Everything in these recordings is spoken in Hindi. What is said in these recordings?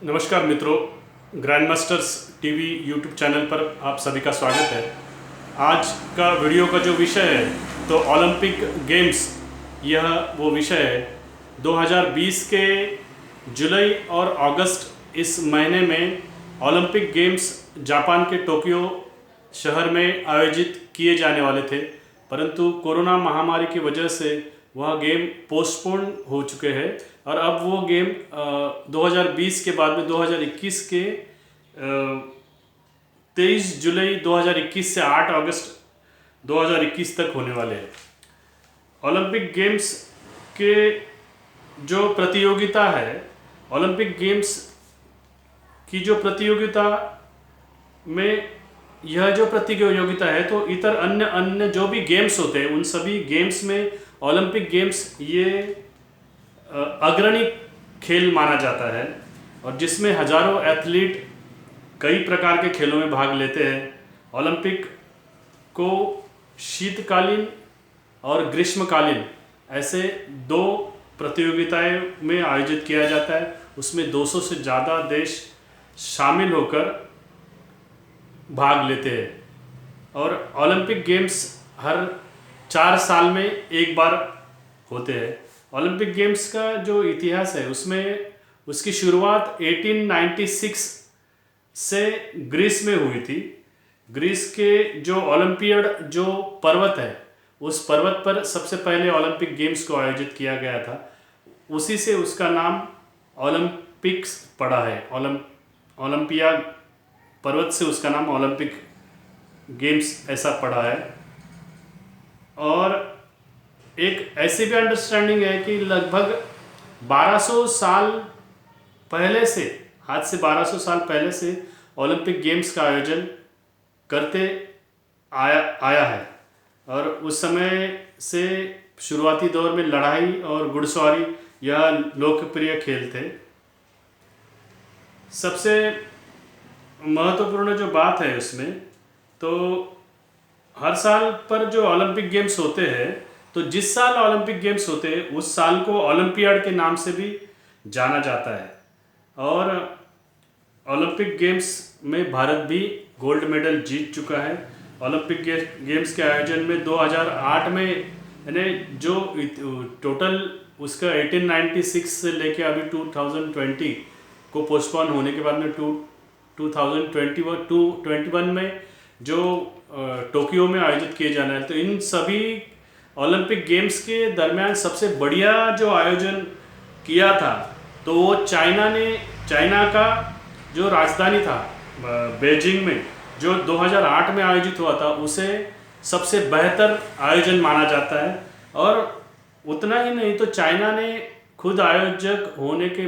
नमस्कार मित्रों, grand masters TV YouTube channel पर आप सभी का स्वागत है। आज का वीडियो का जो विषय है तो ओलंपिक गेम्स, यह वो विषय है। 2020 के जुलाई और अगस्त इस महीने में ओलंपिक गेम्स जापान के टोक्यो शहर में आयोजित किए जाने वाले थे, परंतु कोरोना महामारी की वजह से वह गेम पोस्टपोन हो चुके हैं और अब वो गेम 2020 के बाद में 2021 के 23 जुलाई 2021 से 8 अगस्त 2021 तक होने वाले हैं। ओलंपिक गेम्स के जो प्रतियोगिता है, ओलंपिक गेम्स की जो प्रतियोगिता में यह जो प्रतियोगिता है तो इतर अन्य अन्य जो भी गेम्स होते हैं उन सभी गेम्स में ओलंपिक गेम्स ये अग्रणी खेल माना जाता है और जिसमें हजारों एथलीट कई प्रकार के खेलों में भाग लेते हैं। ओलंपिक को शीतकालीन और ग्रीष्मकालीन ऐसे दो प्रतियोगिताएं में आयोजित किया जाता है। उसमें 200 से ज़्यादा देश शामिल होकर भाग लेते हैं और ओलंपिक गेम्स हर 4 साल में एक बार होते हैं। ओलंपिक गेम्स का जो इतिहास है उसमें उसकी शुरुआत 1896 से ग्रीस में हुई थी। ग्रीस के जो ओलंपियड जो पर्वत है उस पर्वत पर सबसे पहले ओलंपिक गेम्स को आयोजित किया गया था। उसी से उसका नाम ओलंपिक्स पड़ा है। ओलंपिया पर्वत से उसका नाम ओलंपिक गेम्स ऐसा पड़ा है। और एक ऐसी भी अंडरस्टैंडिंग है कि लगभग 1200 साल पहले से, आज से 1200 साल पहले से ओलंपिक गेम्स का आयोजन करते आया है और उस समय से शुरुआती दौर में लड़ाई और घुड़सवारी यह लोकप्रिय खेल थे। सबसे महत्वपूर्ण जो बात है उसमें तो हर साल पर जो ओलंपिक गेम्स होते हैं तो जिस साल ओलंपिक गेम्स होते हैं उस साल को ओलंपियाड के नाम से भी जाना जाता है। और ओलंपिक गेम्स में भारत भी गोल्ड मेडल जीत चुका है। ओलंपिक गेम्स के आयोजन में 2008 में यानी जो टोटल उसका 1896 से लेके अभी 2020 को पोस्टपोन होने के बाद में 2021 में जो टोक्यो में आयोजित किए जाना है। तो इन सभी ओलंपिक गेम्स के दरमियान सबसे बढ़िया जो आयोजन किया था तो वो चाइना का जो राजधानी था बीजिंग में जो 2008 में आयोजित हुआ था उसे सबसे बेहतर आयोजन माना जाता है। और उतना ही नहीं तो चाइना ने खुद आयोजक होने के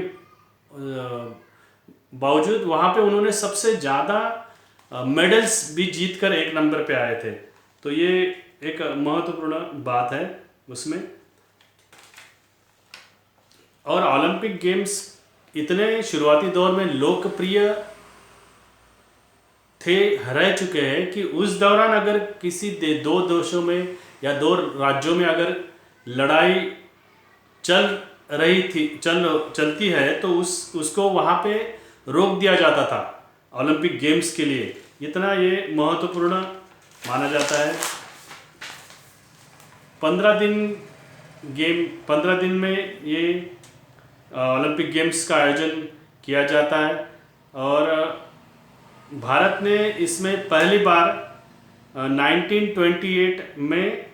बावजूद वहाँ पे उन्होंने सबसे ज़्यादा मेडल्स भी जीतकर एक नंबर पे आए थे। तो ये एक महत्वपूर्ण बात है उसमें। और ओलंपिक गेम्स इतने शुरुआती दौर में लोकप्रिय रह चुके हैं कि उस दौरान अगर किसी दो देशों में या दो राज्यों में अगर लड़ाई चलती है तो उसको वहाँ पे रोक दिया जाता था ओलंपिक गेम्स के लिए। इतना ये महत्वपूर्ण माना जाता है। 15 दिन में ये ओलंपिक गेम्स का आयोजन किया जाता है और भारत ने इसमें पहली बार 1928 में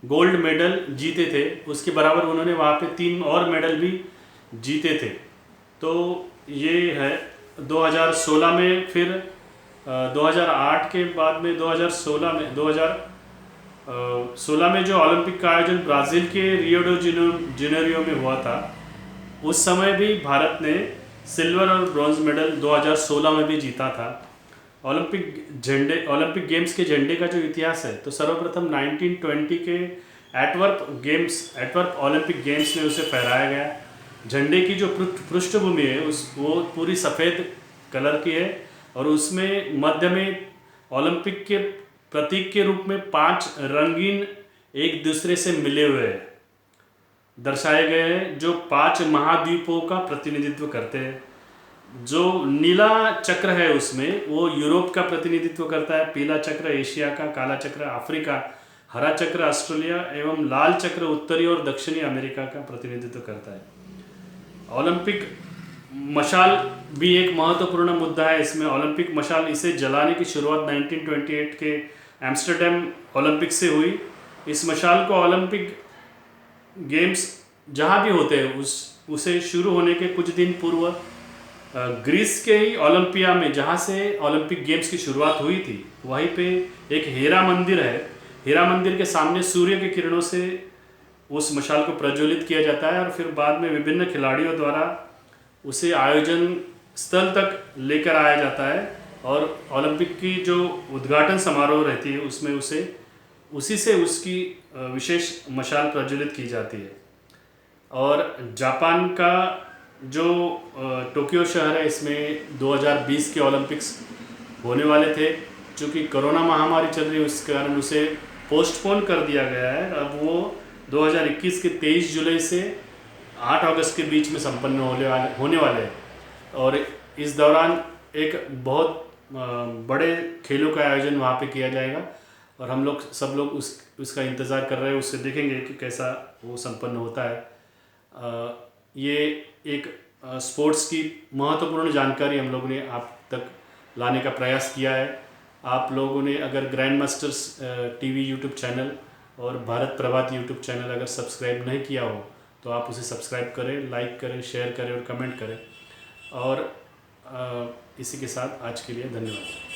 गोल्ड मेडल जीते थे। उसके बराबर उन्होंने वहाँ पे 3 और मेडल भी जीते थे। तो ये है 2016 में, फिर 2008 के बाद में 2016 में जो ओलंपिक का आयोजन ब्राज़ील के रियो डी जेनेरियो में हुआ था उस समय भी भारत ने सिल्वर और ब्रॉन्ज मेडल 2016 में भी जीता था। ओलंपिक गेम्स के झंडे का जो इतिहास है तो सर्वप्रथम 1920 के एटवर्प ओलंपिक गेम्स में उसे फहराया गया। झंडे की जो पृष्ठभूमि है वो पूरी सफ़ेद कलर की है और उसमें मध्य में ओलंपिक के प्रतीक के रूप में 5 रंगीन एक दूसरे से मिले हुए दर्शाए गए हैं जो 5 महाद्वीपों का प्रतिनिधित्व करते हैं। जो नीला चक्र है उसमें वो यूरोप का प्रतिनिधित्व करता है, पीला चक्र एशिया का, काला चक्र अफ्रीका, हरा चक्र ऑस्ट्रेलिया एवं लाल चक्र उत्तरी और दक्षिणी अमेरिका का प्रतिनिधित्व करता है। ओलंपिक मशाल भी एक महत्वपूर्ण मुद्दा है इसमें। ओलंपिक मशाल इसे जलाने की शुरुआत 1928 के एम्स्टर्डम ओलंपिक से हुई। इस मशाल को ओलंपिक गेम्स जहाँ भी होते हैं उसे शुरू होने के कुछ दिन पूर्व ग्रीस के ही ओलंपिया में, जहाँ से ओलंपिक गेम्स की शुरुआत हुई थी, वहीं पे एक हीरा मंदिर है। हीरा मंदिर के सामने सूर्य की किरणों से उस मशाल को प्रज्वलित किया जाता है और फिर बाद में विभिन्न खिलाड़ियों द्वारा उसे आयोजन स्थल तक लेकर आया जाता है और ओलंपिक की जो उद्घाटन समारोह रहती है उसमें उसी से उसकी विशेष मशाल प्रज्वलित की जाती है। और जापान का जो टोक्यो शहर है, इसमें 2020 के ओलंपिक्स होने वाले थे, चूँकि कोरोना महामारी चल रही है उस कारण उसे पोस्टपोन कर दिया गया है। अब वो 2021 के 23 जुलाई से 8 अगस्त के बीच में संपन्न होने वाले हैं और इस दौरान एक बहुत बड़े खेलों का आयोजन वहाँ पे किया जाएगा और हम लोग सब लोग उसका इंतज़ार कर रहे हैं, उससे देखेंगे कि कैसा वो संपन्न होता है। ये एक स्पोर्ट्स की महत्वपूर्ण जानकारी हम लोगों ने आप तक लाने का प्रयास किया है। आप लोगों ने अगर grand masters TV YouTube channel और भारत प्रभात यूट्यूब चैनल अगर सब्सक्राइब नहीं किया हो तो आप उसे सब्सक्राइब करें, लाइक करें, शेयर करें और कमेंट करें। और इसी के साथ आज के लिए धन्यवाद।